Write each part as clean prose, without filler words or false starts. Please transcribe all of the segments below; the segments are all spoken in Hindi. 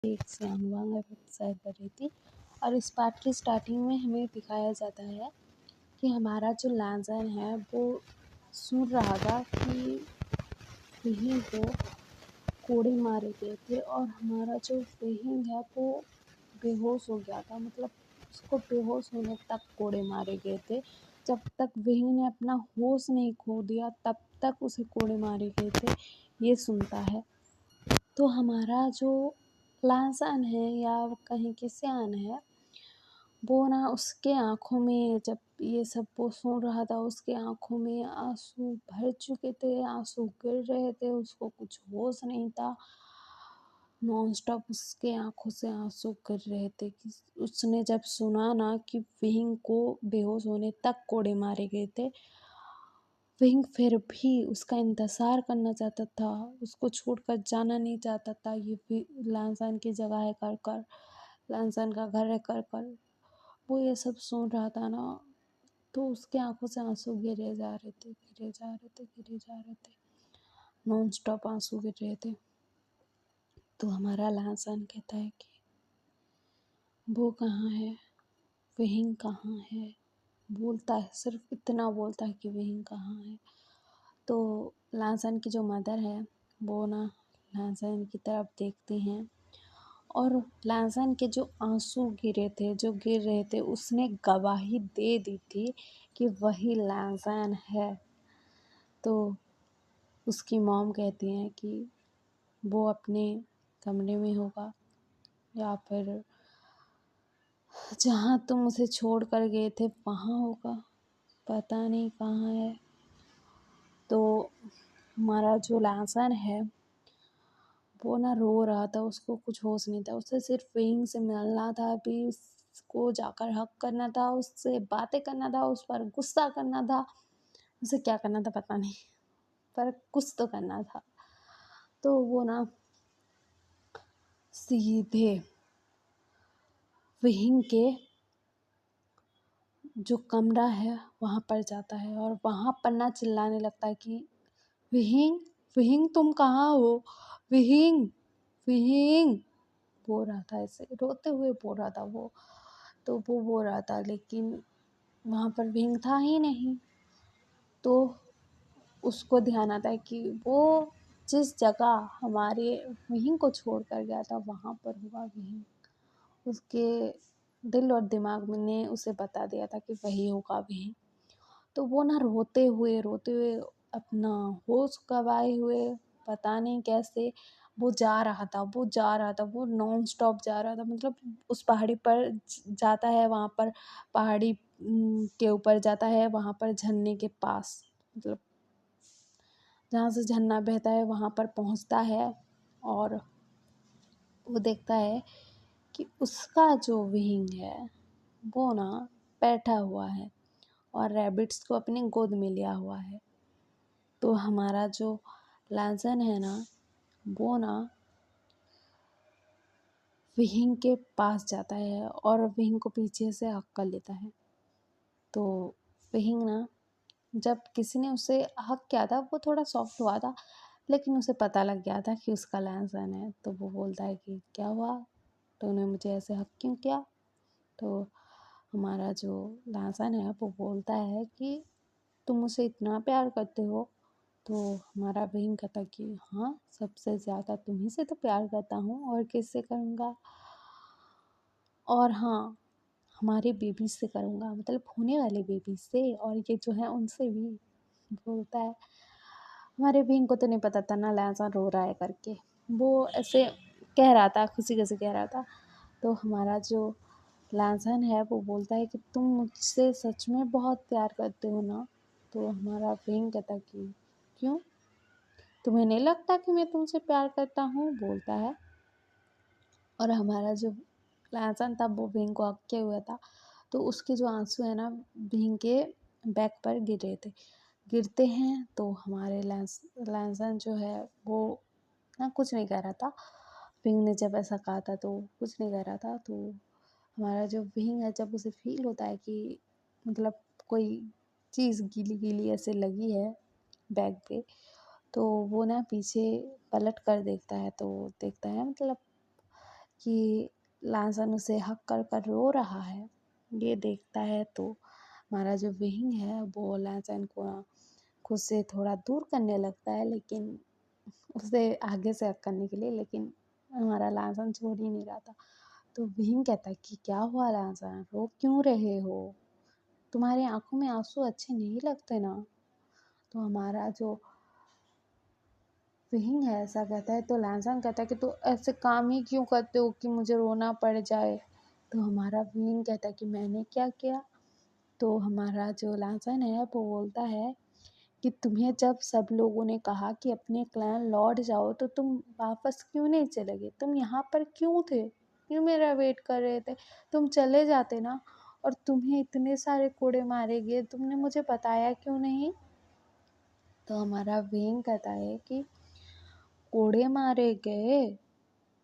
एक सियानवांग एपिसोड कर रही थी और इस पार्ट की स्टार्टिंग में हमें दिखाया जाता है कि हमारा जो लैंसन है वो सुन रहा था कि विहिंग को कोड़े मारे गए थे और हमारा जो विहिंग है वो बेहोश हो गया था। मतलब उसको बेहोश होने तक कोड़े मारे गए थे। जब तक विहिंग ने अपना होश नहीं खो दिया तब तक उसे कोड़े मारे गए थे, ये सुनता है। तो हमारा जो लैंसन है या कहीं के सियान है, वो ना उसके आँखों में जब ये सब वो सुन रहा था उसके आँखों में आँसू भर चुके थे, आँसू गिर रहे थे, उसको कुछ होश नहीं था। नॉन स्टॉप उसके आँखों से आँसू गिर रहे थे कि उसने जब सुना ना कि विहिंग को बेहोश होने तक कोड़े मारे गए थे, विंग फिर भी उसका इंतज़ार करना चाहता था, उसको छोड़कर जाना नहीं चाहता था। ये भी लैंसन की जगह है कर लैंसन का घर है कर वो ये सब सुन रहा था ना, तो उसके आंखों से आंसू गिरे जा रहे थे, गिरे जा रहे थे, गिरे जा रहे थे, नॉन स्टॉप आंसू गिर रहे थे। तो हमारा लैंसन कहता है कि वो कहाँ है, विहिंग कहाँ है। बोलता है, सिर्फ इतना बोलता है कि विहिंग कहाँ है। तो लैंसन की जो मदर है वो ना लैंसन की तरफ देखती हैं और लैंसन के जो आंसू गिरे थे, जो गिर रहे थे, उसने गवाही दे दी थी कि वही लैंसन है। तो उसकी मॉम कहती हैं कि वो अपने कमरे में होगा या फिर जहाँ तुम उसे छोड़ कर गए थे वहाँ होगा, पता नहीं कहाँ है। तो हमारा जो लैंसन है वो ना रो रहा था, उसको कुछ होश नहीं था, उसे सिर्फ विंग से मिलना था, अभी उसको जाकर हक करना था, उससे बातें करना था, उस पर गुस्सा करना था, उसे क्या करना था पता नहीं, पर कुछ तो करना था। तो वो ना सीधे विंग के जो कमरा है वहाँ पर जाता है और वहाँ पर ना चिल्लाने लगता है कि विहिंग, विहिंग तुम कहाँ हो, विहिंग, विहिंग बोल रहा था, ऐसे रोते हुए बोल रहा था वो। तो वो बोल रहा था लेकिन वहाँ पर विंग था ही नहीं। तो उसको ध्यान आता है कि वो जिस जगह हमारे विंग को छोड़ कर गया था वहाँ पर हुआ विंग। उसके दिल और दिमाग में ने उसे बता दिया था कि वही होगा विंग। तो वो ना रोते हुए अपना होश गंवाए हुए पता नहीं कैसे वो जा रहा था, वो जा रहा था, वो नॉन स्टॉप जा रहा था। मतलब उस पहाड़ी पर जाता है, वहाँ पर पहाड़ी के ऊपर जाता है, वहाँ पर झरने के पास, मतलब जहाँ से झरना बहता है वहाँ पर पहुँचता है और वो देखता है कि उसका जो विंग है वो ना बैठा हुआ है और रैबिट्स को अपनी गोद में लिया हुआ है। तो हमारा जो लैंसन है ना वो ना विहिंग के पास जाता है और विहिंग को पीछे से हक कर लेता है। तो विहिंग ना जब किसी ने उसे हक किया था वो थोड़ा सॉफ्ट हुआ था, लेकिन उसे पता लग गया था कि उसका लैंसन है। तो वो बोलता है कि क्या हुआ, तूने मुझे ऐसे हक क्यों किया। तो हमारा जो लैंसन है वो बोलता है कि तुम मुझसे इतना प्यार करते हो। तो हमारा विंग कहता कि हाँ, सबसे ज़्यादा तुम्ही से तो प्यार करता हूँ और किससे करूँगा, और हाँ, हमारे बेबी से करूँगा, मतलब होने वाले बेबी से, और ये जो है उनसे भी। बोलता है हमारे विंग को तो नहीं पता था ना लैंसन रो रहा है करके, वो ऐसे कह रहा था, खुशी खुशी कह रहा था। तो हमारा जो लैंसन है वो बोलता है कि तुम मुझसे सच में बहुत प्यार करते हो ना। तो हमारा विंग कहता कि क्यों, तुम्हें नहीं लगता कि मैं तुमसे प्यार करता हूँ, बोलता है। और हमारा जो लहसन था वो भींग को हक किए हुआ था, तो उसके जो आंसू है ना भींग के बैक पर गिर रहे थे, गिरते हैं। तो हमारे लहसन जो है वो ना कुछ नहीं कह रहा था। भींग ने जब ऐसा कहा था तो कुछ नहीं कह रहा था। तो हमारा जो भींग है जब उसे फील होता है कि मतलब कोई चीज़ गीली गीली ऐसे लगी है बैग पे, तो वो ना पीछे पलट कर देखता है, तो देखता है मतलब कि लाजन उसे हक कर कर रो रहा है। ये देखता है तो हमारा जो विंग है वो लाजन को खुद से थोड़ा दूर करने लगता है, लेकिन उसे आगे से हक करने के लिए, लेकिन हमारा लाजन छोड़ ही नहीं रहा था। तो विंग कहता है कि क्या हुआ लाजन, रो क्यों रहे हो, तुम्हारी आंखों में आंसू अच्छे नहीं लगते ना। तो हमारा जो विंग है ऐसा कहता है, तो लाजन कहता है कि तो ऐसे काम ही क्यों करते हो कि मुझे रोना पड़ जाए। तो हमारा विंग कहता है कि मैंने क्या किया। तो हमारा जो लाजन है वो बोलता है कि तुम्हें जब सब लोगों ने कहा कि अपने क्लैन लौट जाओ तो तुम वापस क्यों नहीं चले गए, तुम यहाँ पर क्यों थे, क्यों मेरा वेट कर रहे थे, तुम चले जाते ना। और तुम्हें इतने सारे कोड़े मारे गए, तुमने मुझे बताया क्यों नहीं। तो हमारा विंग कहता है कि कोड़े मारे गए,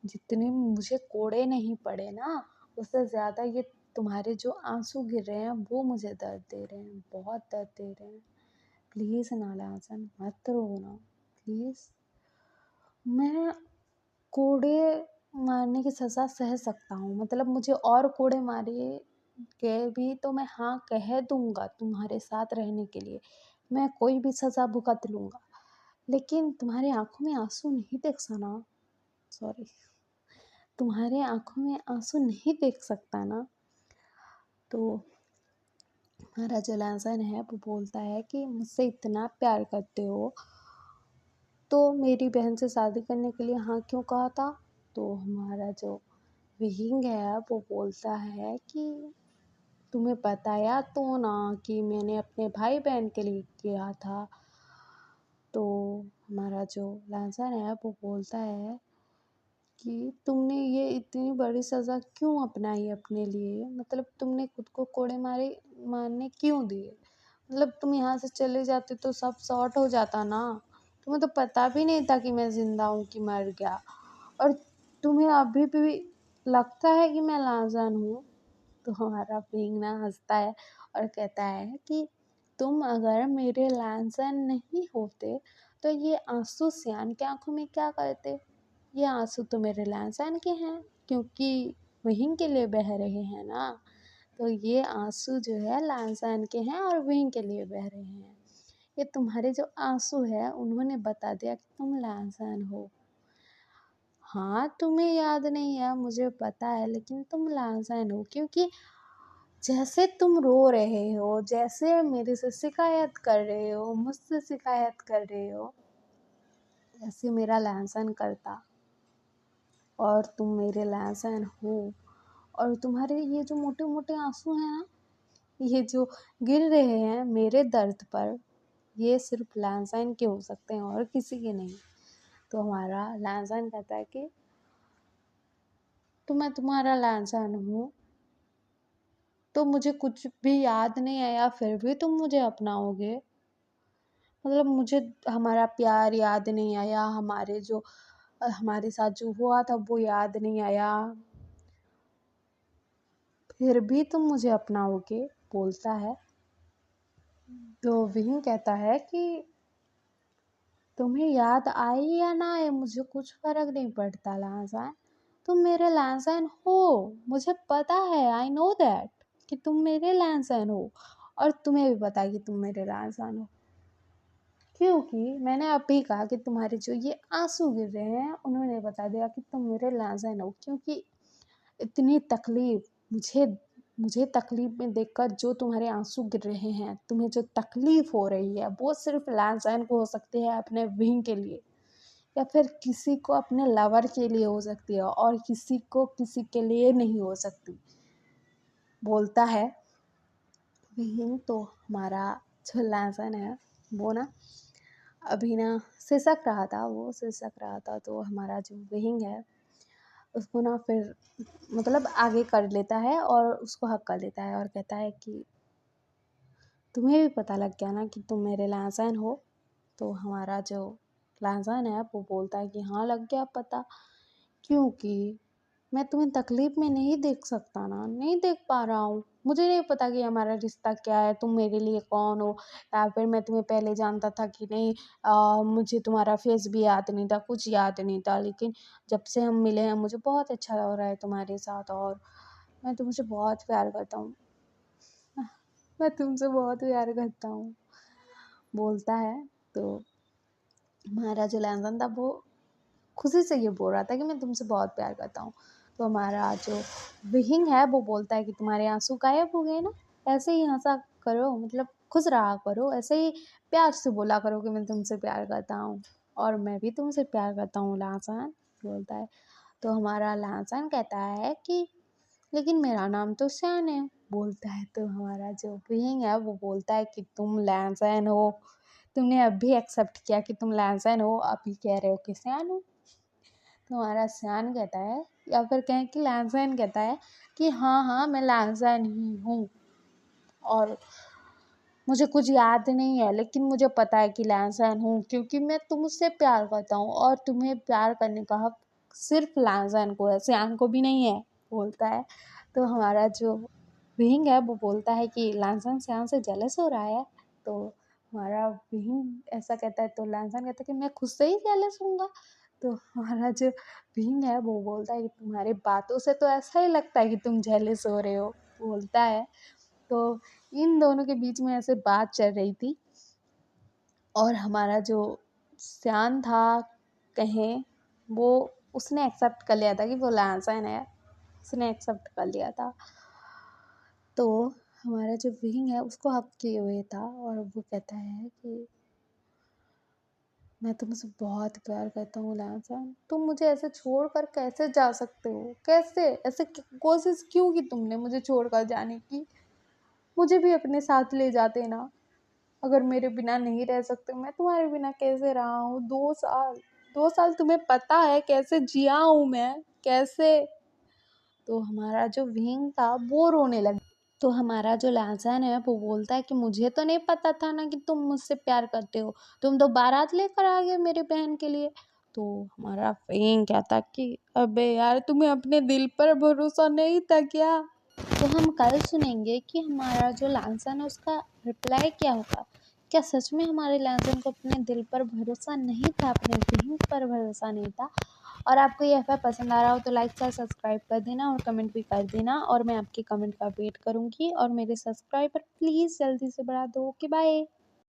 जितने मुझे कोड़े नहीं पड़े ना, उससे ज़्यादा ये तुम्हारे जो आंसू गिर रहे हैं वो मुझे दर्द दे रहे हैं, बहुत दर्द दे रहे हैं। प्लीज़ नालाजन मत रोना प्लीज़। मैं कोड़े मारने की सज़ा सह सकता हूँ, मतलब मुझे और कोड़े मारे गए भी तो मैं हाँ कह दूँगा तुम्हारे साथ रहने के लिए, मैं कोई भी सज़ा भुगत लूँगा, लेकिन तुम्हारी आँखों में आँसू नहीं देख सना, सॉरी, तुम्हारे आँखों में आँसू नहीं देख सकता ना। तो हमारा जो लाजन है वो बोलता है कि मुझसे इतना प्यार करते हो तो मेरी बहन से शादी करने के लिए हाँ क्यों कहा था। तो हमारा जो विंग है वो बोलता है कि तुम्हें बताया तो ना कि मैंने अपने भाई बहन के लिए किया था। तो हमारा जो लाजन है वो बोलता है कि तुमने ये इतनी बड़ी सज़ा क्यों अपनाई अपने लिए, मतलब तुमने खुद को कोड़े मारने क्यों दिए, मतलब तुम यहाँ से चले जाते तो सब सॉर्ट हो जाता ना, तुम्हें तो पता भी नहीं था कि मैं ज़िंदा हूँ कि मर गया, और तुम्हें अभी भी लगता है कि मैं लाजन हूँ। तो हमारा विंग ना हंसता है और कहता है कि तुम अगर मेरे लाजन नहीं होते तो ये आंसू सियान की आंखों में क्या करते, ये आंसू तो मेरे लाजन के हैं क्योंकि विंग के लिए बह रहे हैं ना। तो ये आंसू जो है लाजन के हैं और विंग के लिए बह रहे हैं। ये तुम्हारे जो आंसू है उन्होंने बता दिया कि तुम लाजन हो। हाँ तुम्हें याद नहीं है मुझे पता है, लेकिन तुम लाजन हो क्योंकि जैसे तुम रो रहे हो, जैसे मेरे से शिकायत कर रहे हो, मुझसे शिकायत कर रहे हो, वैसे मेरा लाजन करता, और तुम मेरे लाजन हो। और तुम्हारे ये जो मोटे मोटे आंसू हैं ना, ये जो गिर रहे हैं मेरे दर्द पर, ये सिर्फ लाजन के हो सकते हैं और किसी के नहीं। तो हमारा लाजन कहता है कि तो मैं तुम्हारा लाजन हूँ, तो मुझे कुछ भी याद नहीं आया फिर भी तुम मुझे अपनाओगे, मतलब मुझे हमारा प्यार याद नहीं आया, हमारे जो हमारे साथ जो हुआ था वो याद नहीं आया, फिर भी तुम मुझे अपनाओगे, बोलता है। तो विंग कहता है कि तुम्हें याद आए या ना आए मुझे कुछ फर्क नहीं पड़ता लाजन, तुम मेरे लाजन हो, मुझे पता है, आई नो दैट कि तुम मेरे लाजन हो, और तुम्हें भी पता है कि तुम मेरे लाजन हो, क्योंकि मैंने अभी कहा कि तुम्हारे जो ये आंसू गिर रहे हैं उन्होंने बता दिया कि तुम मेरे लाजन हो। क्योंकि इतनी तकलीफ मुझे मुझे तकलीफ में देखकर जो तुम्हारे आंसू गिर रहे हैं, तुम्हें जो तकलीफ हो रही है वो सिर्फ लाजन को हो सकती है अपने विंग के लिए, या फिर किसी को अपने लवर के लिए हो सकती है, और किसी को किसी के लिए नहीं हो सकती, बोलता है विंग। तो हमारा जो लाजन है वो ना अभी ना सिसक रहा था, वो सिसक रहा था, तो हमारा जो विंग है उसको ना फिर मतलब आगे कर लेता है और उसको हक कर लेता है और कहता है कि तुम्हें भी पता लग गया ना कि तुम मेरे लाजन हो। तो हमारा जो लाजन है वो बोलता है कि हाँ लग गया पता, क्योंकि मैं तुम्हें तकलीफ में नहीं देख सकता ना, नहीं देख पा रहा हूँ। मुझे नहीं पता कि हमारा रिश्ता क्या है, तुम मेरे लिए कौन हो, या फिर मैं तुम्हें पहले जानता था कि नहीं। मुझे तुम्हारा फेस भी याद नहीं था, कुछ याद नहीं था, लेकिन जब से हम मिले हैं मुझे बहुत अच्छा लग रहा है तुम्हारे साथ, और मैं तुमसे बहुत प्यार करता हूँ। मैं तुमसे बहुत प्यार करता हूँ, बोलता है। तो हमारा जो लैंसन था वो खुशी से ये बोल रहा था कि मैं तुमसे बहुत प्यार करता हूँ। तो हमारा जो विहिंग है वो बोलता है कि तुम्हारे आंसू गायब हो गए ना, ऐसे ही हंसा करो, मतलब खुश रहा करो, ऐसे ही प्यार से बोला करो कि मैं तुमसे प्यार करता हूँ, और मैं भी तुमसे प्यार करता हूँ लहसन, बोलता है। तो हमारा लहसन कहता है कि लेकिन मेरा नाम तो सैन है, बोलता है। तो हमारा जो विहिंग है वो बोलता है कि तुम लहसन हो, तुमने अभी एक्सेप्ट किया कि तुम लहसन हो, अभी कह रहे हो कि सैन हो। तो हमारा सैन कहता है, या फिर कहें कि लैंसैन कहता है कि हाँ हाँ मैं लैंसैन ही हूँ, और मुझे कुछ याद नहीं है, लेकिन मुझे पता है कि लैंसैन हूँ, क्योंकि मैं तुमसे प्यार करता हूँ, और तुम्हें प्यार करने का हक सिर्फ लैंसैन को है, सैन को भी नहीं है, बोलता है। तो हमारा जो विंग है वो बोलता है कि लैंसैन सैन से जेलस हो रहा है। तो हमारा विंग ऐसा कहता है, तो लैंसैन कहता है कि मैं खुद से ही जेलस हूँगा। तो हमारा जो विंग है वो बोलता है कि तुम्हारी बातों से तो ऐसा ही लगता है कि तुम जेलस हो रहे हो, बोलता है। तो इन दोनों के बीच में ऐसे बात चल रही थी, और हमारा जो सैन था, कहें, वो उसने एक्सेप्ट कर लिया था कि वो लैंसन है, उसने एक्सेप्ट कर लिया था। तो हमारा जो विंग है उसको हक किए हुए था, और वो कहता है कि मैं तुमसे बहुत प्यार करता हूँ लैंसन, तुम मुझे ऐसे छोड़कर कैसे जा सकते हो, कैसे ऐसे कोशिश क्यों की तुमने मुझे छोड़कर जाने की, मुझे भी अपने साथ ले जाते ना, अगर मेरे बिना नहीं रह सकते, मैं तुम्हारे बिना कैसे रहा हूँ 2 साल, 2 साल तुम्हें पता है कैसे जिया हूँ मैं, कैसे। तो हमारा जो विंग था वो रोने लगा। तो हमारा जो लहसन है वो बोलता है कि मुझे तो नहीं पता था ना कि तुम मुझसे प्यार करते हो, तुम तो बारात लेकर आ गए मेरी बहन के लिए। तो हमारा विंग कहता कि अबे यार तुम्हें अपने दिल पर भरोसा नहीं था क्या। तो हम कल सुनेंगे कि हमारा जो लैंसन है उसका रिप्लाई क्या होगा। क्या सच में हमारे लैंसन को अपने दिल पर भरोसा नहीं था, अपने विंग पर भरोसा नहीं था। और आपको ये एफआई पसंद आ रहा हो तो लाइक शेयर सब्सक्राइब कर देना, और कमेंट भी कर देना, और मैं आपके कमेंट का वेट करूँगी, और मेरे सब्सक्राइबर प्लीज़ जल्दी से बढ़ा दो। Okay bye.